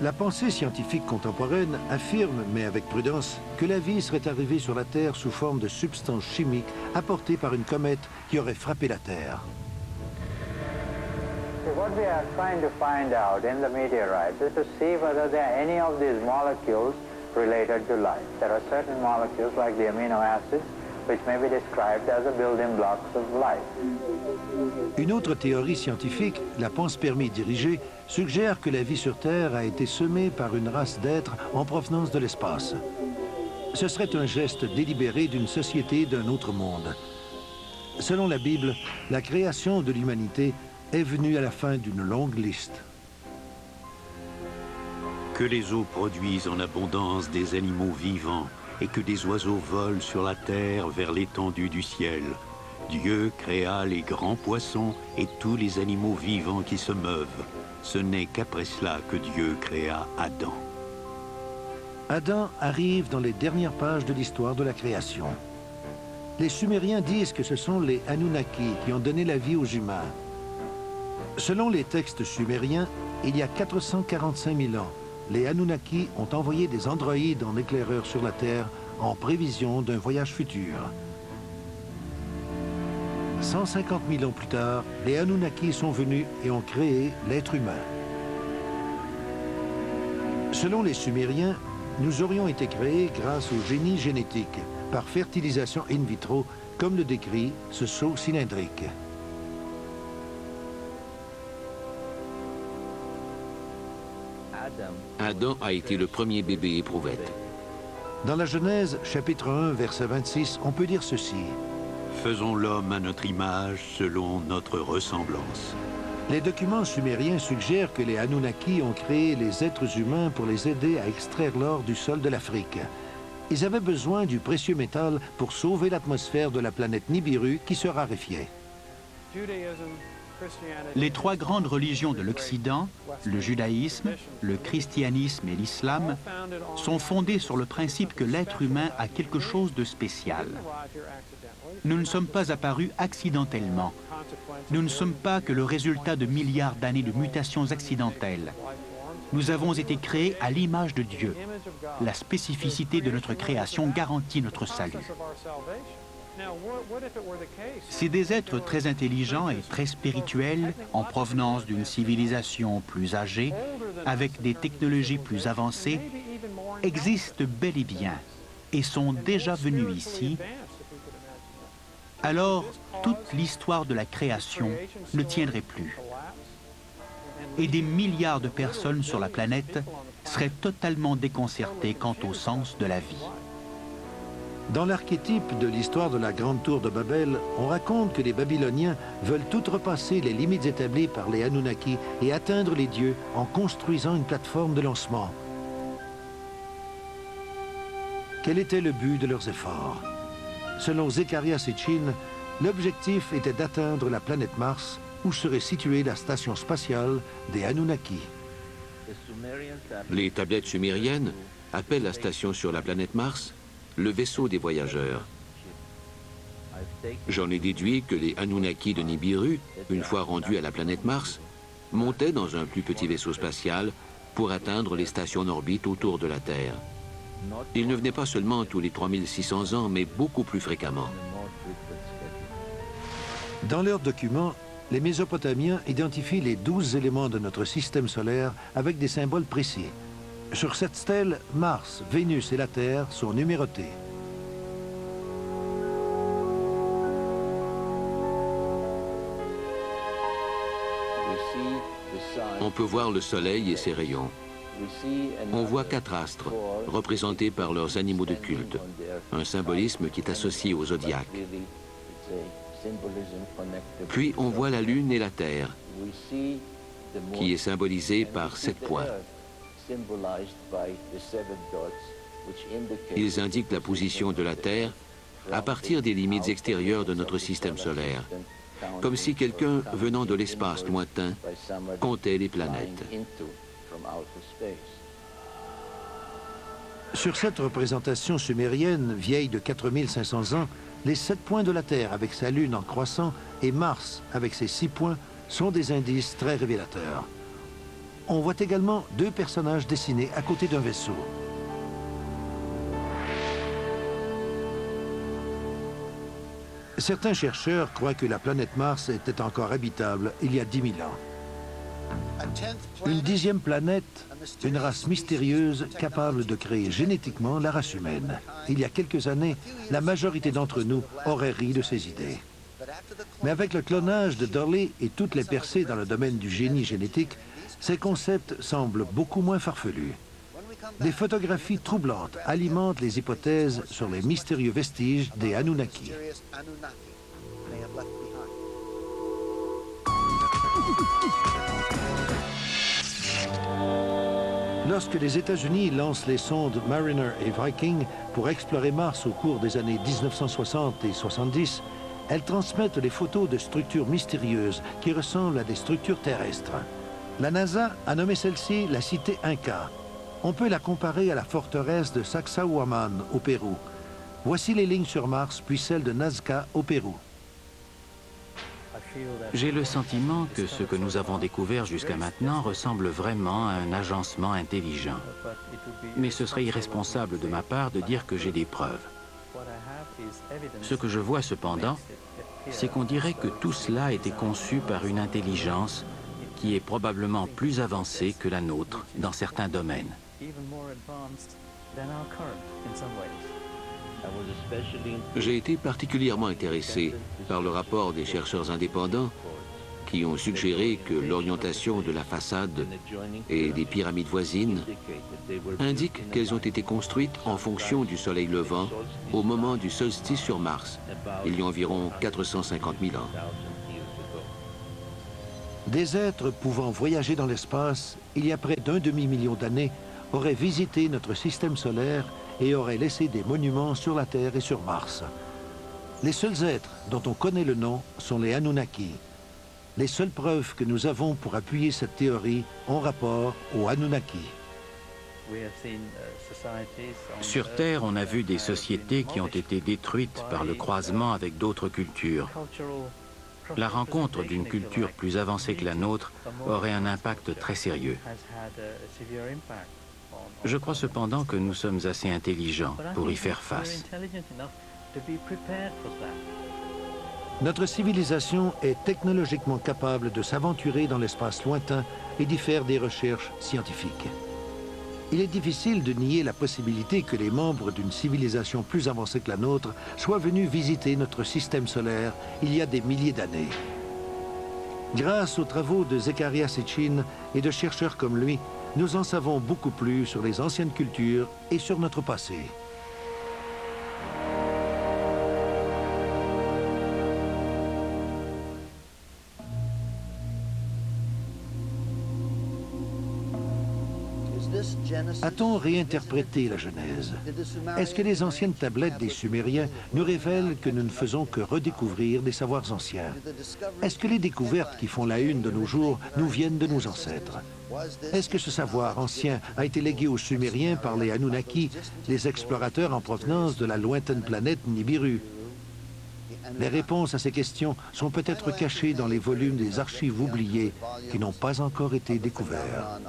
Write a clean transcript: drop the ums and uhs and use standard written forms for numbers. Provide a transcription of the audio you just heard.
La pensée scientifique contemporaine affirme, mais avec prudence, que la vie serait arrivée sur la Terre sous forme de substances chimiques apportées par une comète qui aurait frappé la Terre. What we are trying to find out in the meteorites is to see whether there are any of these molecules related to life. There are certain molecules like the amino acids which may be described as the building blocks of life. Une autre théorie scientifique, la panspermie dirigée, suggère que la vie sur Terre a été semée par une race d'êtres en provenance de l'espace. Ce serait un geste délibéré d'une société d'un autre monde. Selon la Bible, la création de l'humanité est venue à la fin d'une longue liste. Que les eaux produisent en abondance des animaux vivants et que des oiseaux volent sur la terre vers l'étendue du ciel. Dieu créa les grands poissons et tous les animaux vivants qui se meuvent. Ce n'est qu'après cela que Dieu créa Adam. Adam arrive dans les dernières pages de l'histoire de la création. Les Sumériens disent que ce sont les Anunnaki qui ont donné la vie aux humains. Selon les textes sumériens, il y a 445 000 ans, les Anunnaki ont envoyé des androïdes en éclaireur sur la Terre en prévision d'un voyage futur. 150 000 ans plus tard, les Anunnaki sont venus et ont créé l'être humain. Selon les Sumériens, nous aurions été créés grâce au génie génétique, par fertilisation in vitro, comme le décrit ce seau cylindrique. Adam a été le premier bébé éprouvette. Dans la Genèse, chapitre 1, verset 26, on peut dire ceci. Faisons l'homme à notre image, selon notre ressemblance. Les documents sumériens suggèrent que les Anunnaki ont créé les êtres humains pour les aider à extraire l'or du sol de l'Afrique. Ils avaient besoin du précieux métal pour sauver l'atmosphère de la planète Nibiru qui se raréfiait. Les trois grandes religions de l'Occident, le judaïsme, le christianisme et l'islam, sont fondées sur le principe que l'être humain a quelque chose de spécial. Nous ne sommes pas apparus accidentellement. Nous ne sommes pas que le résultat de milliards d'années de mutations accidentelles. Nous avons été créés à l'image de Dieu. La spécificité de notre création garantit notre salut. Si des êtres très intelligents et très spirituels, en provenance d'une civilisation plus âgée, avec des technologies plus avancées, existent bel et bien et sont déjà venus ici, alors toute l'histoire de la création ne tiendrait plus. Et des milliards de personnes sur la planète seraient totalement déconcertées quant au sens de la vie. Dans l'archétype de l'histoire de la Grande Tour de Babel, on raconte que les Babyloniens veulent toutes repasser les limites établies par les Anunnaki et atteindre les dieux en construisant une plateforme de lancement. Quel était le but de leurs efforts? Selon Zecharia Sitchin, l'objectif était d'atteindre la planète Mars, où serait située la station spatiale des Anunnaki. Les tablettes sumériennes appellent la station sur la planète Mars le vaisseau des voyageurs. J'en ai déduit que les Anunnaki de Nibiru, une fois rendus à la planète Mars, montaient dans un plus petit vaisseau spatial pour atteindre les stations en orbite autour de la Terre. Ils ne venaient pas seulement tous les 3600 ans, mais beaucoup plus fréquemment. Dans leurs documents, les Mésopotamiens identifient les 12 éléments de notre système solaire avec des symboles précis. Sur cette stèle, Mars, Vénus et la Terre sont numérotés. On peut voir le Soleil et ses rayons. On voit 4 astres, représentés par leurs animaux de culte, un symbolisme qui est associé au zodiaque. Puis on voit la Lune et la Terre, qui est symbolisée par 7 points. Ils indiquent la position de la Terre à partir des limites extérieures de notre système solaire, comme si quelqu'un venant de l'espace lointain comptait les planètes. Sur cette représentation sumérienne, vieille de 4500 ans, les 7 points de la Terre avec sa Lune en croissant et Mars avec ses 6 points sont des indices très révélateurs. On voit également 2 personnages dessinés à côté d'un vaisseau. Certains chercheurs croient que la planète Mars était encore habitable il y a 10 000 ans. Une 10e planète, une race mystérieuse capable de créer génétiquement la race humaine. Il y a quelques années, la majorité d'entre nous aurait ri de ces idées. Mais avec le clonage de Dolly et toutes les percées dans le domaine du génie génétique, ces concepts semblent beaucoup moins farfelus. Des photographies troublantes alimentent les hypothèses sur les mystérieux vestiges des Anunnaki. Lorsque les États-Unis lancent les sondes Mariner et Viking pour explorer Mars au cours des années 1960 et 70, elles transmettent des photos de structures mystérieuses qui ressemblent à des structures terrestres. La NASA a nommé celle-ci la cité Inca. On peut la comparer à la forteresse de Sacsayhuaman au Pérou. Voici les lignes sur Mars, puis celles de Nazca au Pérou. J'ai le sentiment que ce que nous avons découvert jusqu'à maintenant ressemble vraiment à un agencement intelligent. Mais ce serait irresponsable de ma part de dire que j'ai des preuves. Ce que je vois cependant, c'est qu'on dirait que tout cela a été conçu par une intelligence qui est probablement plus avancée que la nôtre dans certains domaines. J'ai été particulièrement intéressé par le rapport des chercheurs indépendants qui ont suggéré que l'orientation de la façade et des pyramides voisines indique qu'elles ont été construites en fonction du soleil levant au moment du solstice sur Mars, il y a environ 450 000 ans. Des êtres pouvant voyager dans l'espace, il y a près d'1 demi-million d'années, auraient visité notre système solaire et auraient laissé des monuments sur la Terre et sur Mars. Les seuls êtres dont on connaît le nom sont les Anunnaki. Les seules preuves que nous avons pour appuyer cette théorie ont rapport aux Anunnaki. Sur Terre, on a vu des sociétés qui ont été détruites par le croisement avec d'autres cultures. La rencontre d'une culture plus avancée que la nôtre aurait un impact très sérieux. Je crois cependant que nous sommes assez intelligents pour y faire face. Notre civilisation est technologiquement capable de s'aventurer dans l'espace lointain et d'y faire des recherches scientifiques. Il est difficile de nier la possibilité que les membres d'une civilisation plus avancée que la nôtre soient venus visiter notre système solaire il y a des milliers d'années. Grâce aux travaux de Zecharia Sitchin et de chercheurs comme lui, nous en savons beaucoup plus sur les anciennes cultures et sur notre passé. A-t-on réinterprété la Genèse? Est-ce que les anciennes tablettes des Sumériens nous révèlent que nous ne faisons que redécouvrir des savoirs anciens? Est-ce que les découvertes qui font la une de nos jours nous viennent de nos ancêtres? Est-ce que ce savoir ancien a été légué aux Sumériens par les Anunnaki, les explorateurs en provenance de la lointaine planète Nibiru? Les réponses à ces questions sont peut-être cachées dans les volumes des archives oubliées qui n'ont pas encore été découverts.